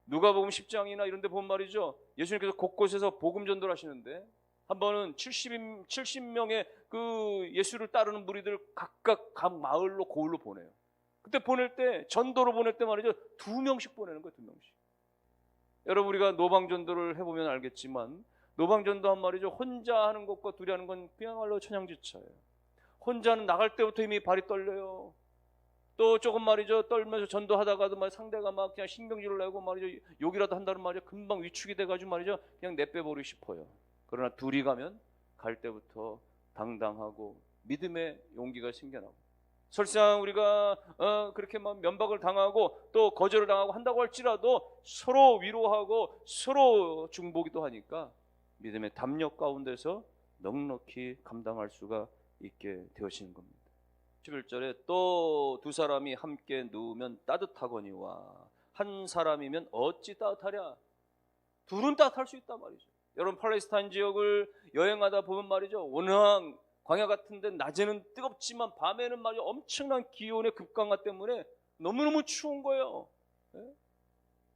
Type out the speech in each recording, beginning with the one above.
누가복음 10장이나 이런 데 보면 말이죠, 예수님께서 곳곳에서 복음 전도를 하시는데 한 번은 70명의 그 예수를 따르는 무리들을 각각 각 마을로 고을로 보내요. 그때 보낼 때, 전도로 보낼 때 말이죠, 2명씩 보내는 거예요. 2명씩. 여러분, 우리가 노방전도를 해보면 알겠지만 노방전도 한 말이죠, 혼자 하는 것과 둘이 하는 건 그야말로 천양지차예요. 혼자는 나갈 때부터 이미 발이 떨려요. 또 조금 말이죠, 떨면서 전도하다가도 막 상대가 막 그냥 신경질을 내고 말이죠, 욕이라도 한다는 말이죠, 금방 위축이 돼가지고 말이죠, 그냥 내빼버리고 싶어요. 그러나 둘이 가면 갈 때부터 당당하고 믿음의 용기가 생겨나고, 설사 우리가 그렇게 막 면박을 당하고 또 거절을 당하고 한다고 할지라도 서로 위로하고 서로 중보기도 하니까 믿음의 담력 가운데서 넉넉히 감당할 수가 있게 되어지는 겁니다. 11절에 또 두 사람이 함께 누우면 따뜻하거니와 한 사람이면 어찌 따뜻하랴. 둘은 따뜻할 수 있단 말이죠. 여러분, 팔레스타인 지역을 여행하다 보면 말이죠, 워낙 광야 같은데 낮에는 뜨겁지만 밤에는 말이죠, 엄청난 기온의 급강하 때문에 너무너무 추운 거예요.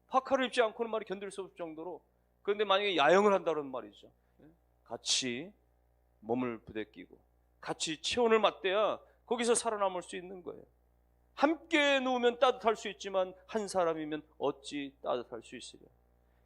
파카를 입지 않고는 말이 견딜 수 없을 정도로. 그런데 만약에 야영을 한다는 말이죠, 같이 몸을 부대끼고 같이 체온을 맞대야 거기서 살아남을 수 있는 거예요. 함께 누우면 따뜻할 수 있지만 한 사람이면 어찌 따뜻할 수 있으랴.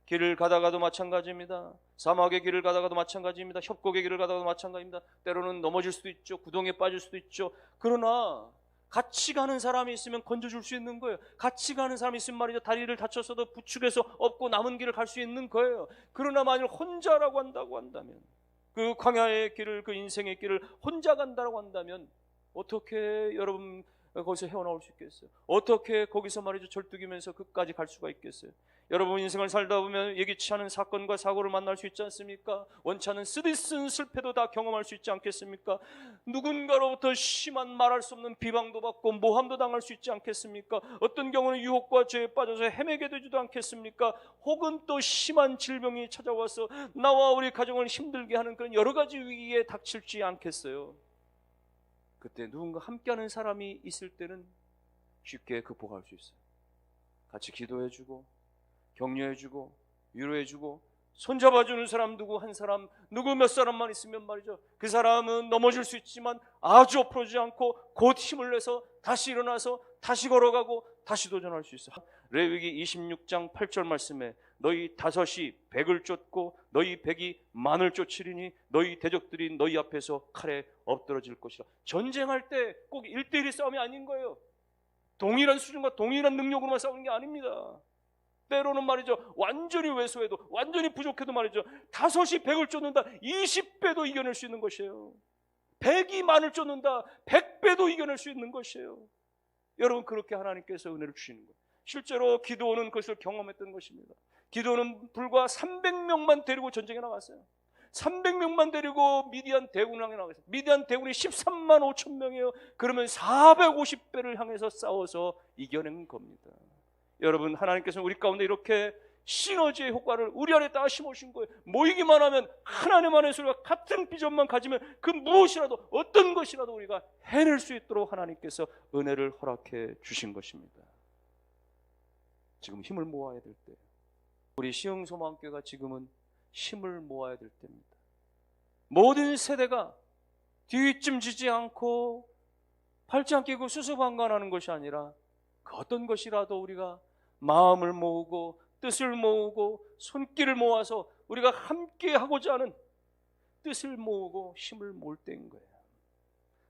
길을 가다가도 마찬가지입니다. 사막의 길을 가다가도 마찬가지입니다. 협곡의 길을 가다가도 마찬가지입니다. 때로는 넘어질 수도 있죠. 구덩이에 빠질 수도 있죠. 그러나 같이 가는 사람이 있으면 건져줄 수 있는 거예요. 같이 가는 사람이 있으면 말이죠, 다리를 다쳤어도 부축해서 업고 남은 길을 갈 수 있는 거예요. 그러나 만일 혼자라고 한다고 한다면, 그 광야의 길을, 그 인생의 길을 혼자 간다고 한다면 어떻게 여러분 거기서 헤어나올 수 있겠어요? 어떻게 거기서 말이죠, 절뚝이면서 끝까지 갈 수가 있겠어요? 여러분, 인생을 살다 보면 예기치 않은 사건과 사고를 만날 수 있지 않습니까? 원치 않은 쓰디쓴 실패도 다 경험할 수 있지 않겠습니까? 누군가로부터 심한 말할 수 없는 비방도 받고 모함도 당할 수 있지 않겠습니까? 어떤 경우는 유혹과 죄에 빠져서 헤매게 되지도 않겠습니까? 혹은 또 심한 질병이 찾아와서 나와 우리 가정을 힘들게 하는 그런 여러 가지 위기에 닥칠지 않겠어요? 그때 누군가 함께하는 사람이 있을 때는 쉽게 극복할 수 있어요. 같이 기도해주고 격려해주고 위로해주고 손잡아주는 사람 누구 한 사람, 누구 몇 사람만 있으면 말이죠, 그 사람은 넘어질 수 있지만 아주 엎어지지 않고 곧 힘을 내서 다시 일어나서 다시 걸어가고 다시 도전할 수 있어요. 레위기 26장 8절 말씀에 너희 다섯이 백을 쫓고 너희 백이 만을 쫓으리니 너희 대적들이 너희 앞에서 칼에 엎드러질 것이라. 전쟁할 때 꼭 1대1의 싸움이 아닌 거예요. 동일한 수준과 동일한 능력으로만 싸우는 게 아닙니다. 때로는 말이죠, 완전히 왜소해도, 완전히 부족해도 말이죠, 다섯이 백을 쫓는다, 20배도 이겨낼 수 있는 것이에요. 백이 만을 쫓는다, 100배도 이겨낼 수 있는 것이에요. 여러분, 그렇게 하나님께서 은혜를 주시는 거예요. 실제로 기드온은 그것을 경험했던 것입니다. 기드온은 불과 300명만 데리고 전쟁에 나갔어요. 300명만 데리고 미디안 대군을 향해 나갔어요. 미디안 대군이 13만 5천 명이에요. 그러면 450배를 향해서 싸워서 이겨낸 겁니다. 여러분, 하나님께서는 우리 가운데 이렇게 시너지의 효과를 우리 안에 다 심으신 거예요. 모이기만 하면 하나님 안에서 우리가 같은 비전만 가지면 그 무엇이라도, 어떤 것이라도 우리가 해낼 수 있도록 하나님께서 은혜를 허락해 주신 것입니다. 지금 힘을 모아야 될 때, 우리 시흥소망교회가 지금은 힘을 모아야 될 때입니다. 모든 세대가 뒷짐지지 않고 팔짱 끼고 수수방관하는 것이 아니라 그 어떤 것이라도 우리가 마음을 모으고 뜻을 모으고 손길을 모아서 우리가 함께 하고자 하는 뜻을 모으고 힘을 모을 때인 거예요.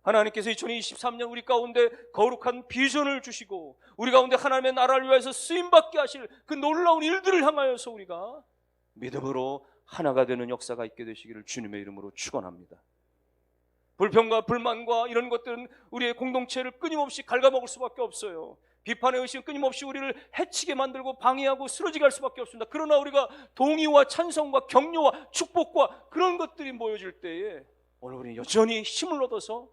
하나님께서 2023년 우리 가운데 거룩한 비전을 주시고 우리 가운데 하나님의 나라를 위해서 쓰임받게 하실 그 놀라운 일들을 향하여서 우리가 믿음으로 하나가 되는 역사가 있게 되시기를 주님의 이름으로 축원합니다. 불평과 불만과 이런 것들은 우리의 공동체를 끊임없이 갉아먹을 수밖에 없어요. 비판의 의식은 끊임없이 우리를 해치게 만들고 방해하고 쓰러지게 할 수밖에 없습니다. 그러나 우리가 동의와 찬성과 격려와 축복과 그런 것들이 모여질 때에 오늘 우리는 여전히 힘을 얻어서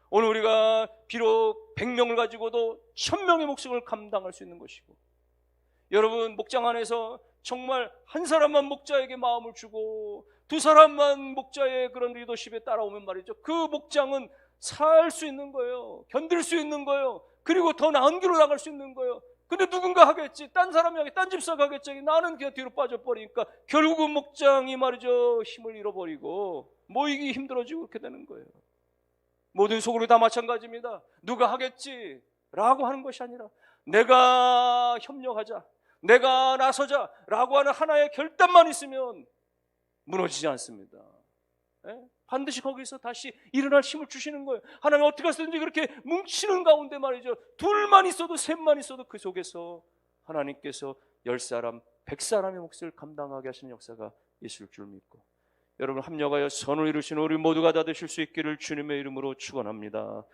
오늘 우리가 비록 100명을 가지고도 1000명의 목숨을 감당할 수 있는 것이고, 여러분, 목장 안에서 정말 한 사람만 목자에게 마음을 주고 두 사람만 목자의 그런 리더십에 따라오면 말이죠, 그 목장은 살 수 있는 거예요. 견딜 수 있는 거예요. 그리고 더 나은 길로 나갈 수 있는 거예요. 근데 누군가 하겠지. 딴 사람이 하겠지. 딴 집사가 하겠지. 나는 그냥 뒤로 빠져버리니까 결국은 목장이 말이죠. 힘을 잃어버리고 모이기 힘들어지고 그렇게 되는 거예요. 모든 소그룹이 다 마찬가지입니다. 누가 하겠지 라고 하는 것이 아니라 내가 협력하자, 내가 나서자 라고 하는 하나의 결단만 있으면 무너지지 않습니다. 예? 반드시 거기서 다시 일어날 힘을 주시는 거예요. 하나님 어떻게 하시든지 그렇게 뭉치는 가운데 말이죠. 둘만 있어도 셋만 있어도 그 속에서 하나님께서 10사람, 100사람의 몫을 감당하게 하시는 역사가 있을 줄 믿고 여러분 합력하여 선을 이루신 우리 모두가 다 되실 수 있기를 주님의 이름으로 축원합니다.